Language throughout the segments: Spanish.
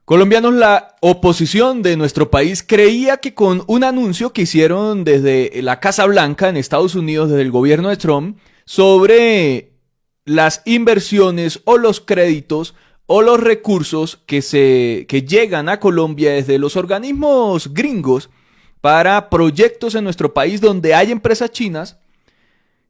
Colombianos, la oposición de nuestro país creía que con un anuncio que hicieron desde la Casa Blanca en Estados Unidos, desde el gobierno de Trump, sobre las inversiones o los créditos o los recursos que llegan a Colombia desde los organismos gringos para proyectos en nuestro país donde hay empresas chinas,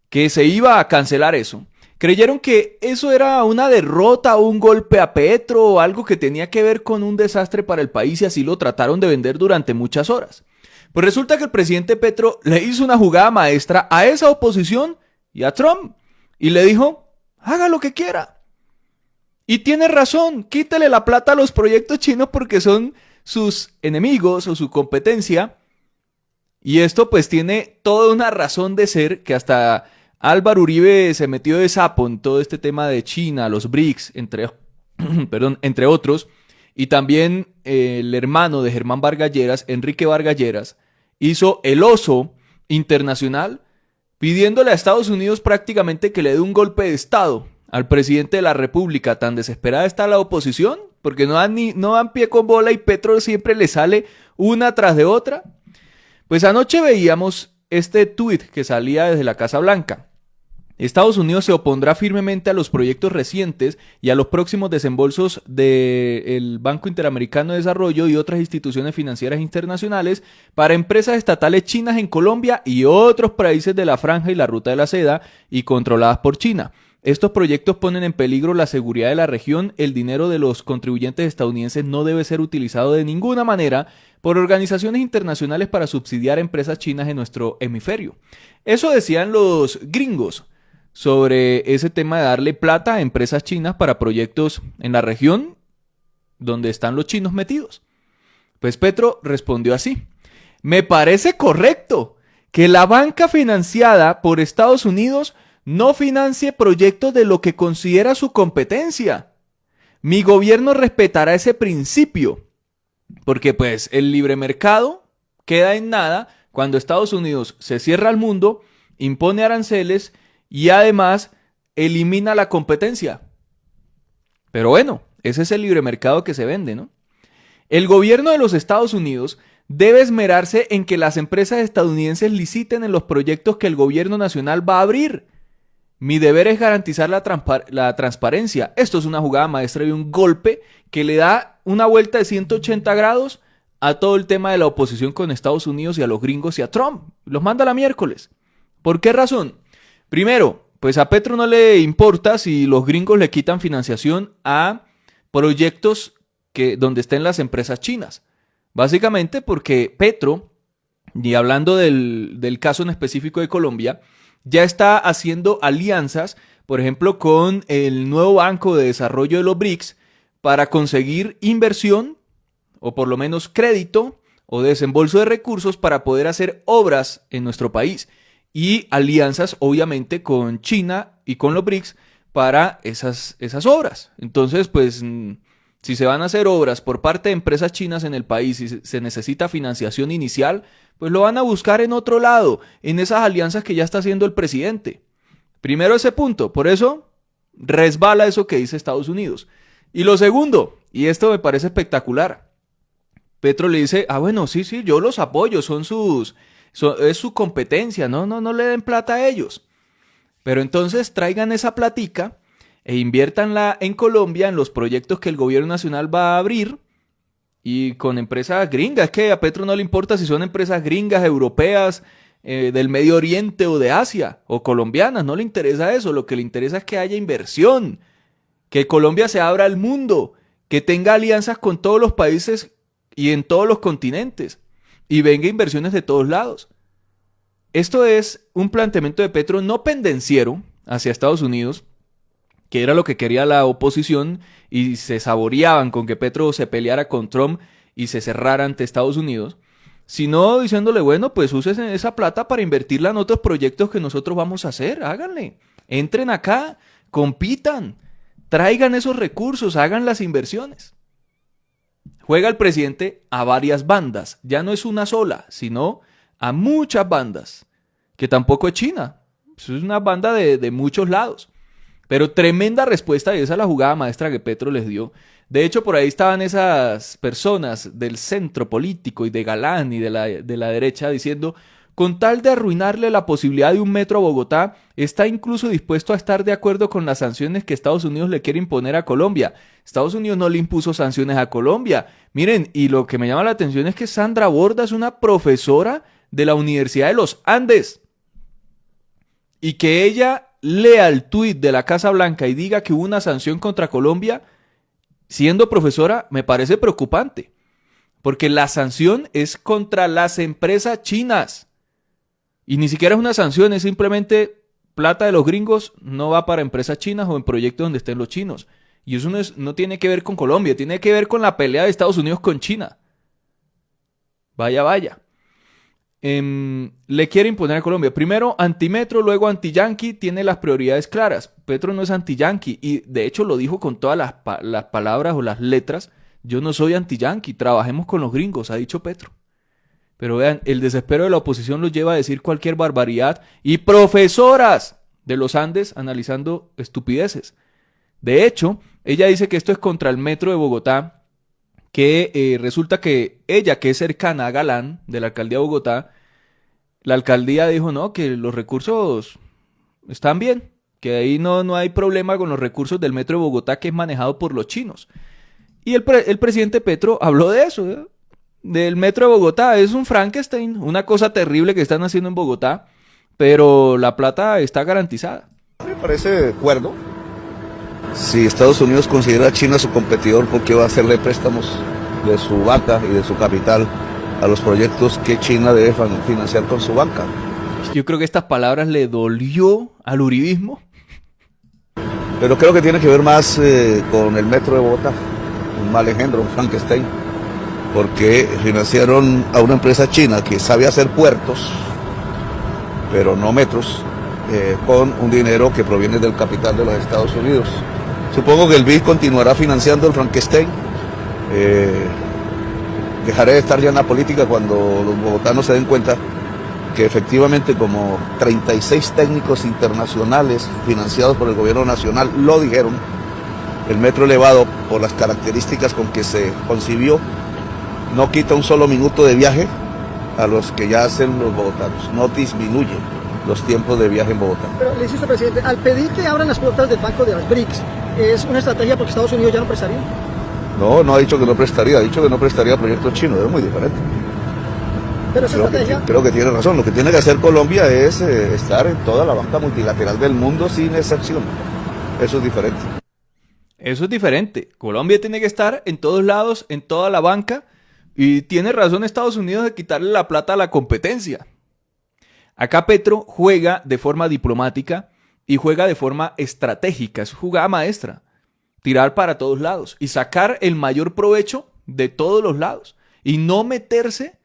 que se iba a cancelar eso. Creyeron que eso era una derrota o un golpe a Petro o algo que tenía que ver con un desastre para el país y así lo trataron de vender durante muchas horas. Pues resulta que el presidente Petro le hizo una jugada maestra a esa oposición y a Trump y le dijo, haga lo que quiera. Y tiene razón, quítale la plata a los proyectos chinos porque son sus enemigos o su competencia. Y esto pues tiene toda una razón de ser que hasta Álvaro Uribe se metió de sapo en todo este tema de China, los BRICS, entre otros. Y también el hermano de Germán Vargas Lleras, Enrique Vargas Lleras, hizo el oso internacional pidiéndole a Estados Unidos prácticamente que le dé un golpe de Estado al presidente de la República. Tan desesperada está la oposición porque no dan pie con bola y Petro siempre le sale una tras de otra. Pues anoche veíamos este tuit que salía desde la Casa Blanca. Estados Unidos se opondrá firmemente a los proyectos recientes y a los próximos desembolsos del Banco Interamericano de Desarrollo y otras instituciones financieras internacionales para empresas estatales chinas en Colombia y otros países de la Franja y la Ruta de la Seda y controladas por China. Estos proyectos ponen en peligro la seguridad de la región. El dinero de los contribuyentes estadounidenses no debe ser utilizado de ninguna manera por organizaciones internacionales para subsidiar empresas chinas en nuestro hemisferio. Eso decían los gringos sobre ese tema de darle plata a empresas chinas para proyectos en la región donde están los chinos metidos. Pues Petro respondió así: me parece correcto que la banca financiada por Estados Unidos no financie proyectos de lo que considera su competencia. Mi gobierno respetará ese principio, porque pues el libre mercado queda en nada cuando Estados Unidos se cierra al mundo, impone aranceles y además elimina la competencia. Pero bueno, ese es el libre mercado que se vende, ¿no? El gobierno de los Estados Unidos debe esmerarse en que las empresas estadounidenses liciten en los proyectos que el gobierno nacional va a abrir. Mi deber es garantizar la transparencia. Esto es una jugada maestra y un golpe que le da una vuelta de 180 grados a todo el tema de la oposición con Estados Unidos y a los gringos y a Trump. Los manda la miércoles. ¿Por qué razón? Primero, pues a Petro no le importa si los gringos le quitan financiación a proyectos donde estén las empresas chinas. Básicamente porque Petro, y hablando del caso en específico de Colombia, ya está haciendo alianzas, por ejemplo, con el nuevo Banco de Desarrollo de los BRICS para conseguir inversión, o por lo menos crédito, o desembolso de recursos para poder hacer obras en nuestro país. Y alianzas, obviamente, con China y con los BRICS para esas obras. Entonces, pues, si se van a hacer obras por parte de empresas chinas en el país y se necesita financiación inicial, pues lo van a buscar en otro lado, en esas alianzas que ya está haciendo el presidente. Primero ese punto, por eso resbala eso que dice Estados Unidos. Y lo segundo, y esto me parece espectacular, Petro le dice, bueno, sí, yo los apoyo, es su competencia, no le den plata a ellos. Pero entonces traigan esa platica e inviértanla en Colombia, en los proyectos que el gobierno nacional va a abrir, y con empresas gringas. Es que a Petro no le importa si son empresas gringas, europeas, del Medio Oriente o de Asia, o colombianas, no le interesa eso. Lo que le interesa es que haya inversión, que Colombia se abra al mundo, que tenga alianzas con todos los países y en todos los continentes, y venga inversiones de todos lados. Esto es un planteamiento de Petro no pendenciero hacia Estados Unidos, que era lo que quería la oposición, y se saboreaban con que Petro se peleara con Trump y se cerrara ante Estados Unidos, sino diciéndole, bueno, pues usen esa plata para invertirla en otros proyectos que nosotros vamos a hacer, háganle, entren acá, compitan, traigan esos recursos, hagan las inversiones. Juega el presidente a varias bandas, ya no es una sola, sino a muchas bandas, que tampoco es China, es una banda de muchos lados. Pero tremenda respuesta, y esa es la jugada maestra que Petro les dio, De hecho, por ahí estaban esas personas del centro político y de Galán y de la derecha diciendo, con tal de arruinarle la posibilidad de un metro a Bogotá, está incluso dispuesto a estar de acuerdo con las sanciones que Estados Unidos le quiere imponer a Colombia. Estados Unidos no le impuso sanciones a Colombia. Miren, y lo que me llama la atención es que Sandra Borda es una profesora de la Universidad de los Andes. Y que ella lea el tuit de la Casa Blanca y diga que hubo una sanción contra Colombia, siendo profesora, me parece preocupante. Porque la sanción es contra las empresas chinas. Y ni siquiera es una sanción, es simplemente plata de los gringos no va para empresas chinas o en proyectos donde estén los chinos. Y eso no tiene que ver con Colombia, tiene que ver con la pelea de Estados Unidos con China. Vaya, vaya. Le quiere imponer a Colombia. Primero antimetro, luego anti-yankee, tiene las prioridades claras. Petro no es anti-yankee y de hecho lo dijo con todas las palabras o las letras. Yo no soy anti-yankee, trabajemos con los gringos, ha dicho Petro. Pero vean, el desespero de la oposición los lleva a decir cualquier barbaridad y profesoras de los Andes analizando estupideces. De hecho, ella dice que esto es contra el metro de Bogotá, que resulta que ella, que es cercana a Galán, de la alcaldía de Bogotá, la alcaldía dijo no, que los recursos están bien, que ahí no hay problema con los recursos del metro de Bogotá que es manejado por los chinos. Y el presidente Petro habló de eso, ¿eh? Del metro de Bogotá. Es un Frankenstein, una cosa terrible que están haciendo en Bogotá, pero la plata está garantizada. Me parece de acuerdo. Si Estados Unidos considera a China su competidor, ¿por qué va a hacerle préstamos de su banca y de su capital a los proyectos que China debe financiar con su banca? Yo creo que estas palabras le dolió al uribismo. Pero creo que tiene que ver más con el metro de Bogotá, un mal engendro, un Frankenstein, porque financiaron a una empresa china que sabe hacer puertos, pero no metros, con un dinero que proviene del capital de los Estados Unidos. Supongo que el BID continuará financiando el Frankenstein. Dejaré de estar ya en la política cuando los bogotanos se den cuenta que efectivamente como 36 técnicos internacionales financiados por el gobierno nacional lo dijeron, el metro elevado por las características con que se concibió no quita un solo minuto de viaje a los que ya hacen los bogotanos, no disminuye los tiempos de viaje en Bogotá. Pero le insisto, presidente, al pedir que abran las puertas del Banco de las BRICS, ¿es una estrategia porque Estados Unidos ya no prestaría? No ha dicho que no prestaría, ha dicho que no prestaría proyectos chinos, es muy diferente. Pero esa estrategia... Creo que tiene razón, lo que tiene que hacer Colombia es estar en toda la banca multilateral del mundo sin excepción. Eso es diferente. Eso es diferente. Colombia tiene que estar en todos lados, en toda la banca. Y tiene razón Estados Unidos de quitarle la plata a la competencia. Acá Petro juega de forma diplomática y juega de forma estratégica. Es jugada maestra. Tirar para todos lados y sacar el mayor provecho de todos los lados. Y no meterse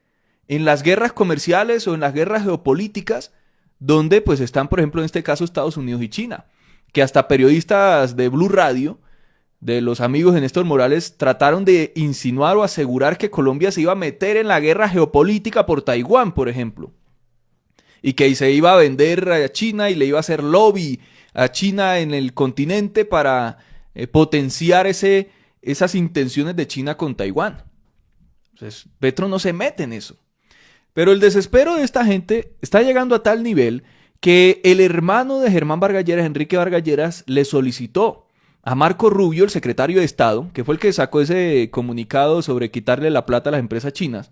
en las guerras comerciales o en las guerras geopolíticas donde pues están, por ejemplo, en este caso Estados Unidos y China. Que hasta periodistas de Blue Radio, de los amigos de Néstor Morales, trataron de insinuar o asegurar que Colombia se iba a meter en la guerra geopolítica por Taiwán, por ejemplo. Y que se iba a vender a China y le iba a hacer lobby a China en el continente para potenciar esas intenciones de China con Taiwán. Entonces, Petro no se mete en eso. Pero el desespero de esta gente está llegando a tal nivel que el hermano de Germán Vargas Lleras, Enrique Vargas Lleras, le solicitó a Marco Rubio, el secretario de Estado, que fue el que sacó ese comunicado sobre quitarle la plata a las empresas chinas,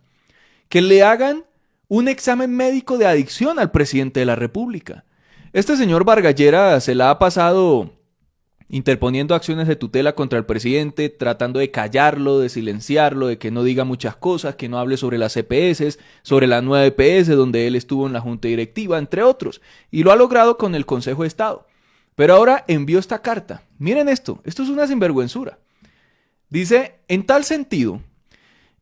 que le hagan un examen médico de adicción al presidente de la República. Este señor Vargas Lleras se la ha pasado interponiendo acciones de tutela contra el presidente, tratando de callarlo, de silenciarlo, de que no diga muchas cosas, que no hable sobre las EPS, sobre la nueva EPS donde él estuvo en la junta directiva, entre otros, y lo ha logrado con el Consejo de Estado. Pero ahora envió esta carta. Miren esto es una sinvergüenzura. Dice, en tal sentido,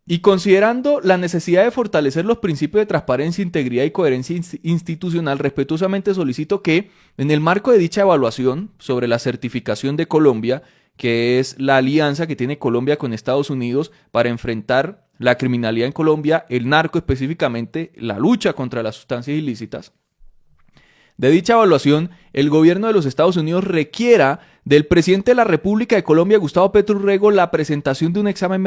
y considerando la necesidad de fortalecer los principios de transparencia, integridad y coherencia institucional, respetuosamente solicito que, en el marco de dicha evaluación sobre la certificación de Colombia, que es la alianza que tiene Colombia con Estados Unidos para enfrentar la criminalidad en Colombia, el narco específicamente, la lucha contra las sustancias ilícitas, de dicha evaluación, el gobierno de los Estados Unidos requiera del presidente de la República de Colombia, Gustavo Petro Urrego, la presentación de un examen médico